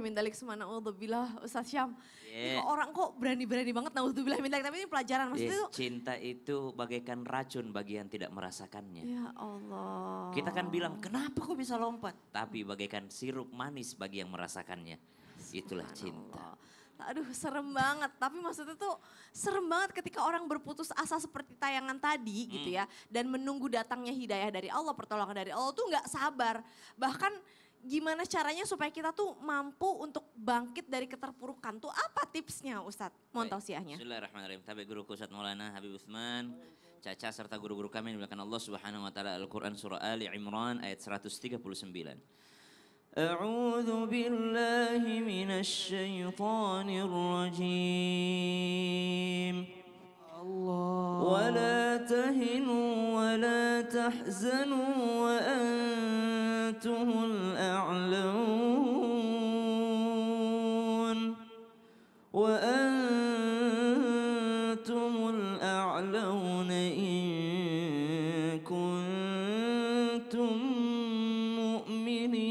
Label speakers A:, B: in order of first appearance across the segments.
A: min dzalik subhanallah Ustaz Syam. Ini
B: Yeah.
A: kok orang kok berani-berani banget naudzubillah min dzalik, tapi ini pelajaran maksudnya
B: Yes,
A: itu.
B: cinta itu bagaikan racun bagi yang tidak merasakannya.
A: Ya Allah.
B: Kita kan bilang, kenapa kok bisa lompat? Tapi bagaikan sirup manis bagi yang merasakannya. Itulah cinta.
A: Subhanallah. Aduh serem banget, tapi maksudnya tuh serem banget ketika orang berputus asa seperti tayangan tadi gitu ya. Dan menunggu datangnya hidayah dari Allah, pertolongan dari Allah tuh gak sabar. Bahkan gimana caranya supaya kita tuh mampu untuk bangkit dari keterpurukan tuh apa tipsnya Ustadz? Mohon tausiahnya.
B: Bismillahirrahmanirrahim. Tabi guruku Ustaz Maulana Habib Utsman, Caca serta guru-guru kami yang dimuliakan Allah Subhanahu wa taala. Al-Qur'an surah Ali Imran ayat 139. A'udzu billahi minasy syaithanir rajim. ولا تهنوا ولا تحزنوا وأنتم الأعلون وأنتم الأعلون إن كنتم مؤمنين.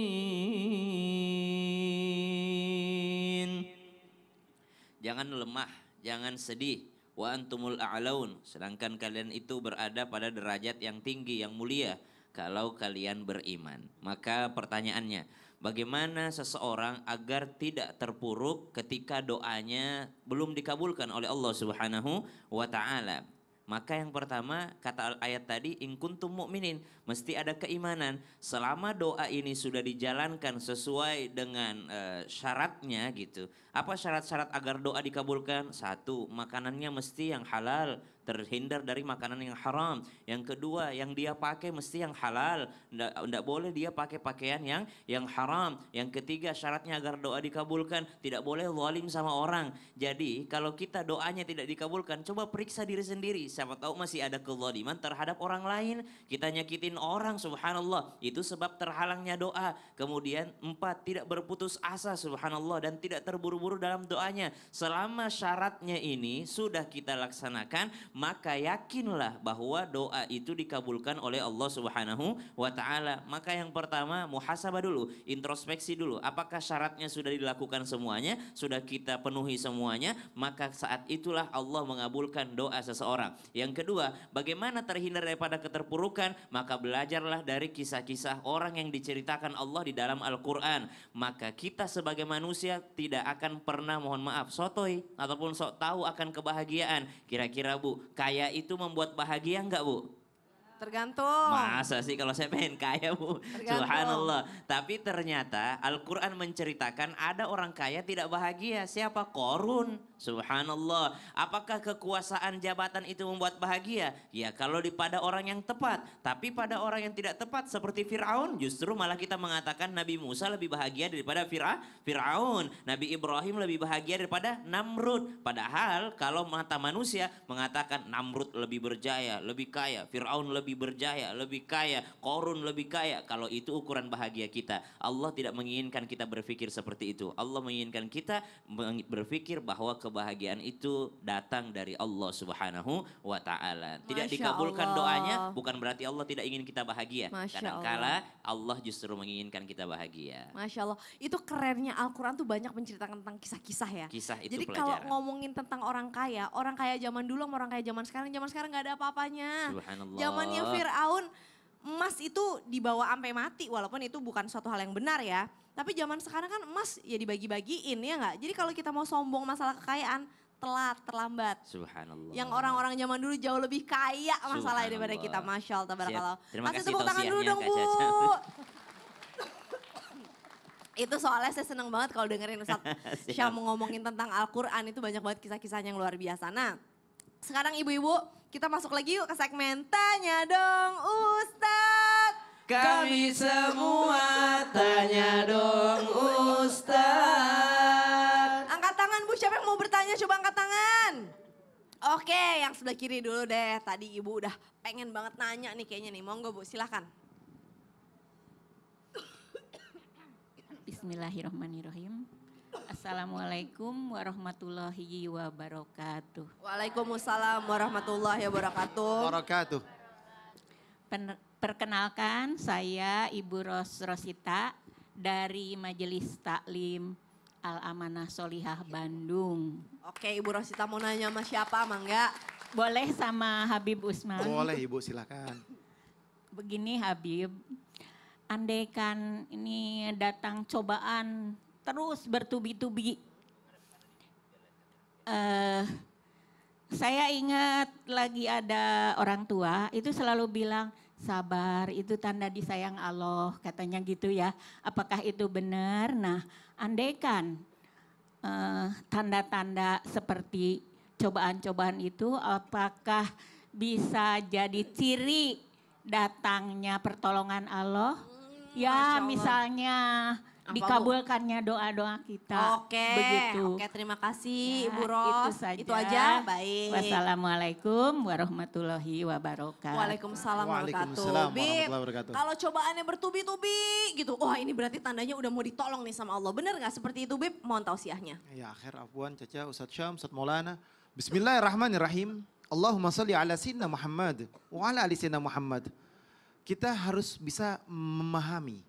B: Jangan lemah, jangan sedih. Wa antumul a'laun, sedangkan kalian itu berada pada derajat yang tinggi, yang mulia kalau kalian beriman. Maka pertanyaannya, bagaimana seseorang agar tidak terpuruk ketika doanya belum dikabulkan oleh Allah Subhanahu wa taala? Maka yang pertama kata ayat tadi, in kuntum mu'minin, mesti ada keimanan. Selama doa ini sudah dijalankan sesuai dengan syaratnya gitu. Apa syarat-syarat agar doa dikabulkan? Satu, makanannya mesti yang halal, terhindar dari makanan yang haram. Yang kedua, yang dia pakai mesti yang halal, tidak boleh dia pakai pakaian yang haram. Yang ketiga, syaratnya agar doa dikabulkan, tidak boleh zalim sama orang. Jadi kalau kita doanya tidak dikabulkan, coba periksa diri sendiri. Siapa tahu masih ada kezaliman terhadap orang lain, kita nyakitin orang, subhanallah. Itu sebab terhalangnya doa. Kemudian 4, tidak berputus asa, subhanallah, dan tidak terburu-buru dalam doanya. Selama syaratnya ini sudah kita laksanakan, maka yakinlah bahwa doa itu dikabulkan oleh Allah Subhanahu wa taala. Maka yang pertama, muhasabah dulu, introspeksi dulu. Apakah syaratnya sudah dilakukan semuanya? Sudah kita penuhi semuanya? Maka saat itulah Allah mengabulkan doa seseorang. Yang kedua, bagaimana terhindar daripada keterpurukan? Maka belajarlah dari kisah-kisah orang yang diceritakan Allah di dalam Al-Qur'an. Maka kita sebagai manusia tidak akan pernah, mohon maaf, sotoy ataupun sok tahu akan kebahagiaan. Kira-kira Bu, kaya itu membuat bahagia enggak Bu?
A: Tergantung.
B: Masa sih kalau saya pengen kaya Bu?
A: Tergantung.
B: Subhanallah. Tapi ternyata Al-Quran menceritakan ada orang kaya tidak bahagia. Siapa? Qorun. Subhanallah. Apakah kekuasaan jabatan itu membuat bahagia? Ya kalau pada orang yang tepat. Tapi pada orang yang tidak tepat seperti Fir'aun. Justru malah kita mengatakan Nabi Musa lebih bahagia daripada Fir'aun. Nabi Ibrahim lebih bahagia daripada Namrud. Padahal kalau mata manusia mengatakan Namrud lebih berjaya, lebih kaya. Fir'aun lebih berjaya, lebih kaya. Qorun lebih kaya. Kalau itu ukuran bahagia kita. Allah tidak menginginkan kita berpikir seperti itu. Allah menginginkan kita berpikir bahwa kebahagiaan itu datang dari Allah Subhanahu wa taala. Tidak
A: Masya
B: dikabulkan
A: Allah.
B: doanya bukan berarti Allah tidak ingin kita bahagia.
A: Masya
B: Kadangkala Allah justru menginginkan kita bahagia.
A: Masya Allah, itu kerennya Al-Quran tuh banyak menceritakan tentang kisah-kisah ya.
B: Kisah itu
A: Jadi kalau
B: pelajaran.
A: ngomongin tentang orang kaya zaman dulu sama orang kaya zaman sekarang gak ada apa-apanya.
B: Subhanallah.
A: Zamannya Fir'aun, emas itu dibawa sampai mati walaupun itu bukan suatu hal yang benar ya. Tapi zaman sekarang kan emas ya dibagi-bagiin ya nggak. Jadi kalau kita mau sombong masalah kekayaan, terlambat.
B: Subhanallah.
A: Yang orang-orang zaman dulu jauh lebih kaya masalahnya daripada
B: Subhanallah.
A: kita. Masya Allah, tabarakallah.
B: Siap. Terima
A: Kasih
B: kasih
A: tepuk tangan dulu
B: tausiahnya,
A: dong
B: Kak
A: Bu.
B: Caca.
A: Itu soalnya saya seneng banget kalau dengerin Ustadz
B: Siap.
A: Syam ngomongin tentang Al-Quran, itu banyak banget kisah-kisahnya yang luar biasa. Nah, sekarang ibu-ibu kita masuk lagi yuk ke segmen Tanya Dong Ustadz.
B: Kami semua tanya dong Ustaz.
A: Angkat tangan Bu, siapa yang mau bertanya coba angkat tangan. Oke, yang sebelah kiri dulu deh. Tadi ibu udah pengen banget nanya nih kayaknya nih. Monggo Bu, silahkan.
C: Bismillahirrahmanirrahim. Assalamualaikum warahmatullahi wabarakatuh.
A: Waalaikumsalam warahmatullahi wabarakatuh.
C: Perkenalkan saya Ibu Rosita dari Majelis Taklim Al-Amanah Solihah Bandung.
A: Oke, Ibu Rosita mau nanya sama siapa, Mangga?
C: Boleh sama Habib Usman?
D: Boleh Ibu, silakan.
C: Begini Habib, andaikan ini datang cobaan terus bertubi-tubi. Saya ingat lagi ada orang tua itu selalu bilang, sabar itu tanda disayang Allah, katanya gitu ya. Apakah itu benar? Nah, andaikan tanda-tanda seperti cobaan-cobaan itu apakah bisa jadi ciri datangnya pertolongan Allah?
A: Masya
C: Ya
A: Allah.
C: misalnya
A: Apa, Bu?
C: dikabulkannya doa-doa kita.
A: Oke,
C: Begitu.
A: oke, terima kasih
C: Ya,
A: Ibu Ros.
C: Itu saja.
A: Itu aja, baik.
C: Wassalamualaikum warahmatullahi wabarakatuh.
A: Waalaikumsalam warahmatullahi
D: Waalaikumsalam
A: wabarakatuh. Bib,
D: warahmatullahi wabarakatuh.
A: kalau cobaannya bertubi-tubi gitu, wah ini berarti tandanya udah mau ditolong nih sama Allah. Bener gak seperti itu Bib? Mohon tausiahnya.
D: Ya akhir Afwan, Caca, Ustadz Syam, Ustadz Maulana. Bismillahirrahmanirrahim. Allahumma salli ala Sayyidina Muhammad wa ala ali Sayyidina Muhammad. Kita harus bisa memahami.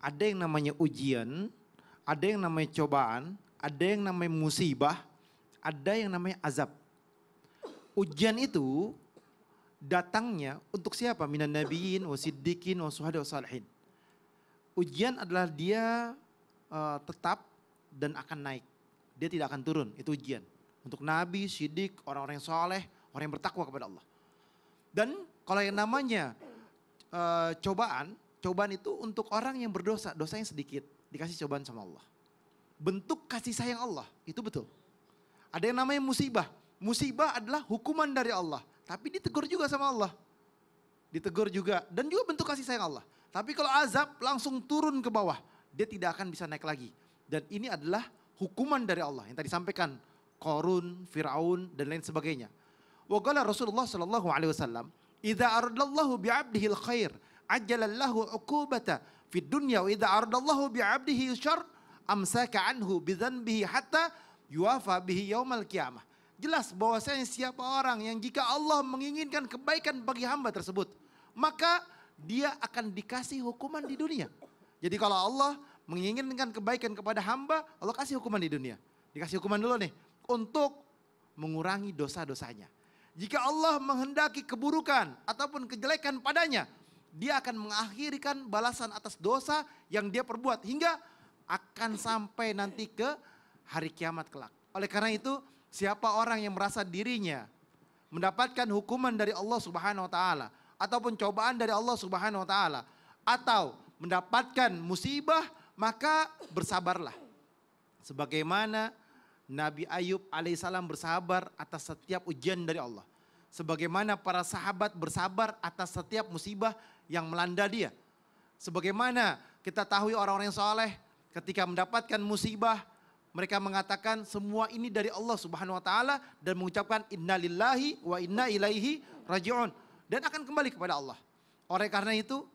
D: Ada yang namanya ujian, ada yang namanya cobaan, ada yang namanya musibah, ada yang namanya azab. Ujian itu datangnya untuk siapa? Minan nabiyyin wa siddiqin wa syuhada wa salihin. Ujian adalah dia tetap dan akan naik. Dia tidak akan turun, itu ujian. Untuk nabi, siddiq, orang-orang yang soleh, orang yang bertakwa kepada Allah. Dan kalau yang namanya cobaan itu untuk orang yang berdosa, dosanya sedikit, dikasih cobaan sama Allah. Bentuk kasih sayang Allah, itu betul. Ada yang namanya musibah. Musibah adalah hukuman dari Allah, tapi ditegur juga sama Allah. Ditegur juga, dan juga bentuk kasih sayang Allah. Tapi kalau azab langsung turun ke bawah, dia tidak akan bisa naik lagi. Dan ini adalah hukuman dari Allah yang tadi sampaikan, Qarun, Fir'aun, dan lain sebagainya. Wa qala Rasulullah sallallahu alaihi wasallam, "Idza aradallahu bi'abdihi al-khair, ajjalallahu 'uqubata fid dunya wa idza aradallahu bi'abdihi syarr, amsaka anhu bi dzanbihi hatta yuwafa bihi yaumal qiyamah." Jelas bahwasanya siapa orang yang jika Allah menginginkan kebaikan bagi hamba tersebut, maka dia akan dikasih hukuman di dunia. Jadi kalau Allah menginginkan kebaikan kepada hamba, Allah kasih hukuman di dunia. Dikasih hukuman dulu nih untuk mengurangi dosa-dosanya. Jika Allah menghendaki keburukan ataupun kejelekan padanya, dia akan mengakhirkan balasan atas dosa yang dia perbuat hingga akan sampai nanti ke hari kiamat kelak. Oleh karena itu, siapa orang yang merasa dirinya mendapatkan hukuman dari Allah Subhanahu wa taala ataupun cobaan dari Allah Subhanahu wa taala atau mendapatkan musibah, maka bersabarlah. Sebagaimana Nabi Ayub alaihissalam bersabar atas setiap ujian dari Allah. Sebagaimana para sahabat bersabar atas setiap musibah yang melanda dia. Sebagaimana kita tahu orang-orang yang soleh ketika mendapatkan musibah, mereka mengatakan semua ini dari Allah Subhanahu wa taala dan mengucapkan innalillahi wa inna ilaihi raji'un dan akan kembali kepada Allah. Oleh karena itu,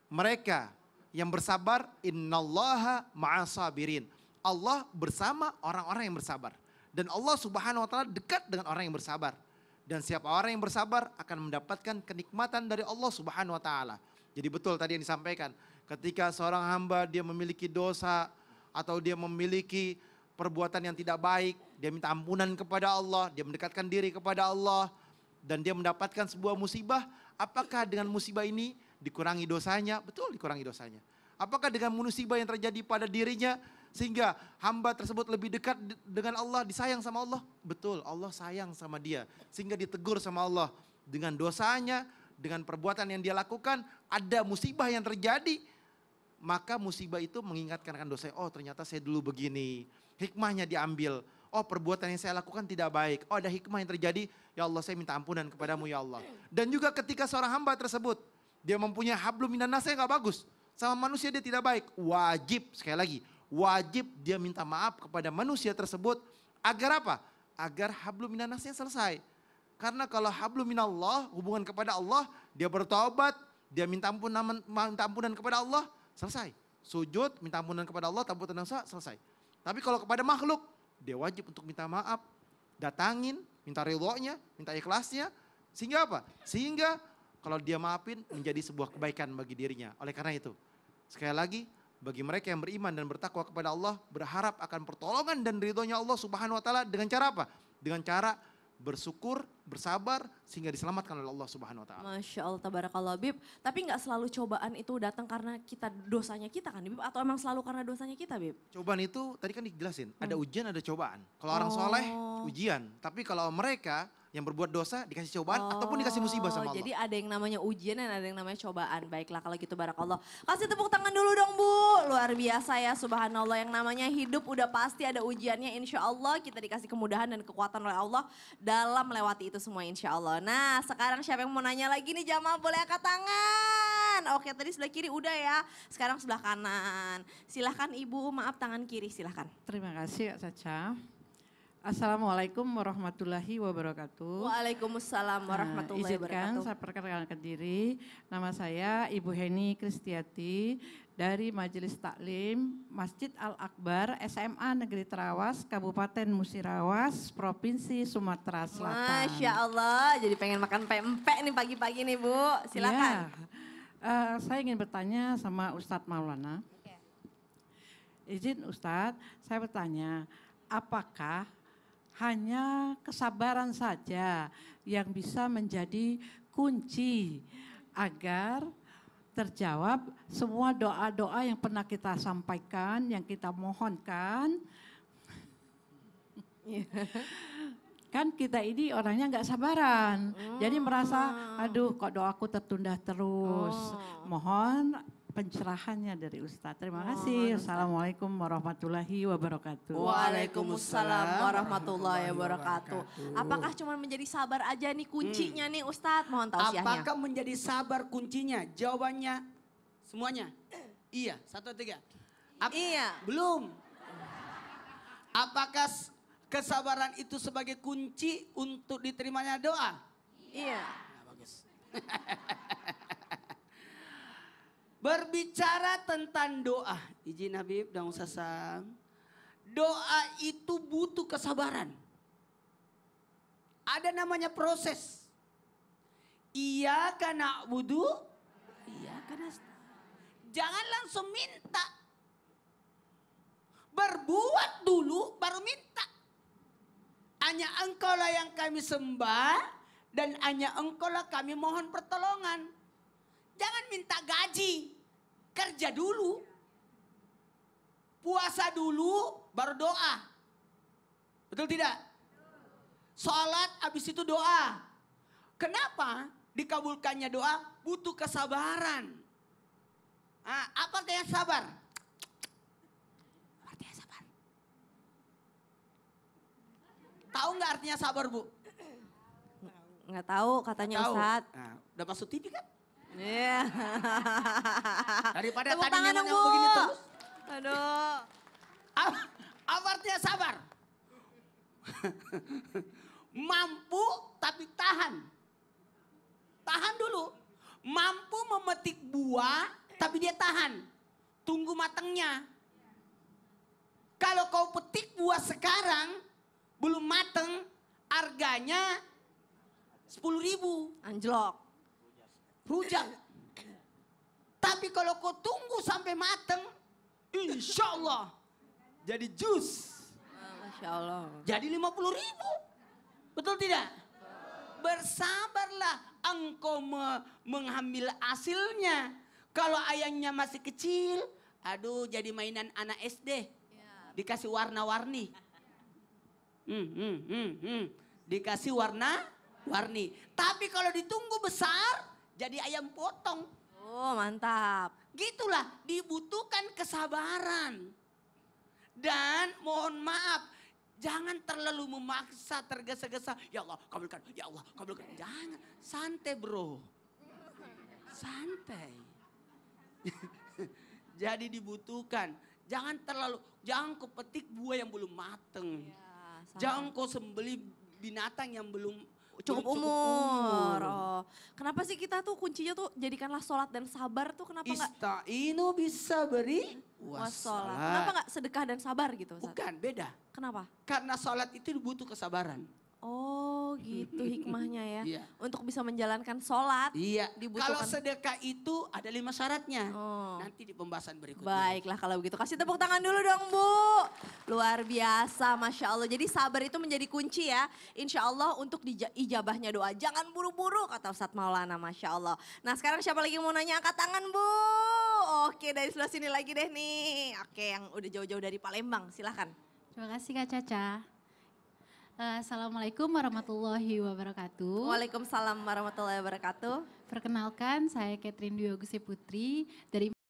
D: mereka yang bersabar, innallaha ma'asabirin. Allah bersama orang-orang yang bersabar. Dan Allah Subhanahu wa taala dekat dengan orang yang bersabar. Dan siapa orang yang bersabar akan mendapatkan kenikmatan dari Allah Subhanahu wa taala. Jadi betul tadi yang disampaikan, ketika seorang hamba dia memiliki dosa atau dia memiliki perbuatan yang tidak baik, dia minta ampunan kepada Allah, dia mendekatkan diri kepada Allah dan dia mendapatkan sebuah musibah, apakah dengan musibah ini dikurangi dosanya? Betul, dikurangi dosanya. Apakah dengan musibah yang terjadi pada dirinya sehingga hamba tersebut lebih dekat dengan Allah, disayang sama Allah? Betul, Allah sayang sama dia sehingga ditegur sama Allah dengan dosanya, dengan perbuatan yang dia lakukan, ada musibah yang terjadi, maka musibah itu mengingatkan akan dosa. Oh ternyata saya dulu begini, hikmahnya diambil. Oh perbuatan yang saya lakukan tidak baik. Oh ada hikmah yang terjadi, ya Allah saya minta ampunan kepadamu ya Allah. Dan juga ketika seorang hamba tersebut, dia mempunyai hablum minan nas yang gak bagus. Sama manusia dia tidak baik. Wajib, sekali lagi, wajib dia minta maaf kepada manusia tersebut. Agar apa? Agar hablum minan nasnya selesai. Karena kalau hablum minallah, hubungan kepada Allah, dia bertobat, dia minta ampunan kepada Allah, selesai. Sujud, minta ampunan kepada Allah, tampunan dosa, selesai. Tapi kalau kepada makhluk, dia wajib untuk minta maaf, datangin, minta ridhonya, minta ikhlasnya. Sehingga apa? Sehingga kalau dia maafin menjadi sebuah kebaikan bagi dirinya. Oleh karena itu, sekali lagi, Bagi mereka yang beriman dan bertakwa kepada Allah, berharap akan pertolongan dan ridhonya Allah Subhanahu wa taala dengan cara apa? Dengan cara bersyukur, bersabar sehingga diselamatkan oleh Allah Subhanahu wa taala.
A: Masya Allah, tabarakallah Bib. Tapi nggak selalu cobaan itu datang karena dosanya kita kan Bib? Atau emang selalu karena dosanya kita Bib?
D: Cobaan itu tadi kan dijelasin, ada ujian, ada cobaan. Kalau orang soleh, ujian. Tapi kalau mereka yang berbuat dosa dikasih cobaan ataupun dikasih musibah sama Allah.
A: Jadi ada yang namanya ujian dan ada yang namanya cobaan. Baiklah kalau gitu barakallah. Kasih tepuk tangan dulu dong Bu. Luar biasa ya, subhanallah. Yang namanya hidup udah pasti ada ujiannya, insya Allah kita dikasih kemudahan dan kekuatan oleh Allah dalam melewati itu semua insya Allah. Nah sekarang siapa yang mau nanya lagi nih jamaah, boleh angkat tangan. Oke tadi sebelah kiri udah ya, sekarang sebelah kanan. Silahkan Ibu, maaf tangan kiri silahkan.
E: Terima kasih Kak Caca. Assalamualaikum warahmatullahi wabarakatuh.
A: Waalaikumsalam warahmatullahi
E: Izinkan
A: wabarakatuh.
E: saya perkenalkan diri. Nama saya Ibu Heni Kristiati dari Majelis Taklim Masjid Al-Akbar SMA Negeri Terawas, Kabupaten Musirawas, Provinsi Sumatera Selatan.
A: Masya Allah, jadi pengen makan pempek nih pagi-pagi nih Bu. Silakan.
E: Ya, saya ingin bertanya sama Ustadz Maulana. Izin Ustadz, saya bertanya, apakah hanya kesabaran saja yang bisa menjadi kunci agar terjawab semua doa-doa yang pernah kita sampaikan, yang kita mohonkan? Kan kita ini orangnya nggak sabaran, jadi merasa aduh kok doaku tertunda terus. Mohon pencerahannya dari Ustadz. Terima kasih. Assalamualaikum warahmatullahi wabarakatuh.
A: Waalaikumsalam warahmatullahi wabarakatuh. Apakah cuma menjadi sabar aja nih kuncinya nih Ustadz? Mohon tausiahnya.
F: Apakah menjadi sabar kuncinya? Jawabannya semuanya. Iya, 1, 2, 3.
A: Iya.
F: Belum. Apakah kesabaran itu sebagai kunci untuk diterimanya doa?
A: Iya.
F: Nah, bagus. Berbicara tentang doa, izin Habib dan Ustaz Sam. Doa itu butuh kesabaran. Ada namanya proses. Iyyaka na'budu, iyyaka nasta'in. Jangan langsung minta. Berbuat dulu baru minta. Hanya Engkaulah yang kami sembah dan hanya Engkaulah kami mohon pertolongan. Jangan minta gaji, kerja dulu. Puasa dulu, baru doa. Betul tidak? Sholat, habis itu doa. Kenapa dikabulkannya doa? Butuh kesabaran. Nah, apa artinya sabar? Artinya sabar. Tahu nggak artinya sabar, Bu?
A: Nggak tahu katanya
F: Tahu.
A: Ustadz.
F: Nah, udah masuk TV kan?
A: Iya.
F: Daripada
A: Tepuk
F: tadi
A: tangan dong,
F: nyawa-nyawa
A: Bu.
F: begini terus.
A: Aduh.
F: Apa artinya sabar? Mampu tapi tahan. Tahan dulu. Mampu memetik buah tapi dia tahan. Tunggu matangnya. Kalau kau petik buah sekarang belum mateng, harganya 10.000.
A: Anjlok.
F: Rujak. Tapi kalau kau tunggu sampai mateng, insya Allah jadi jus.
A: Masya Allah.
F: Jadi 50.000. Betul tidak? Bersabarlah engkau mengambil hasilnya. Kalau ayamnya masih kecil, aduh jadi mainan anak SD. Dikasih warna-warni. Dikasih warna-warni. Tapi kalau ditunggu besar, jadi ayam potong.
A: Oh mantap.
F: Gitulah, dibutuhkan kesabaran. Dan mohon maaf, jangan terlalu memaksa, tergesa-gesa. Ya Allah, kabulkan. Ya Allah, kabulkan. Jangan, santai bro. Santai. Jadi dibutuhkan. Jangan kau petik buah yang belum mateng. Jangan kau sembelih binatang yang belum
A: Cukup umur. Oh. Kenapa sih kita tuh kuncinya tuh jadikanlah sholat dan sabar tuh kenapa nggak
F: Ista'inu bisa beri
A: wassalat? Kenapa nggak sedekah dan sabar gitu Ustaz?
F: Bukan, beda.
A: Kenapa?
F: Karena sholat itu butuh kesabaran.
A: Oh gitu hikmahnya ya.
F: Iya.
A: Untuk bisa menjalankan sholat.
F: Iya.
A: Dibutuhkan.
F: Kalau sedekah itu ada 5 syaratnya.
A: Oh.
F: Nanti di pembahasan berikutnya.
A: Baiklah kalau begitu. Kasih tepuk tangan dulu dong Bu. Luar biasa Masya Allah. Jadi sabar itu menjadi kunci ya. Insya Allah untuk ijabahnya doa. Jangan buru-buru kata Ustadz Maulana Masya Allah. Nah sekarang siapa lagi mau nanya angkat tangan Bu. Oke dari sebelah sini lagi deh nih. Oke yang udah jauh-jauh dari Palembang silahkan.
G: Terima kasih Kak Caca. Assalamualaikum warahmatullahi wabarakatuh.
A: Waalaikumsalam warahmatullahi wabarakatuh.
G: Perkenalkan saya Catherine Dwi Agusti Putri dari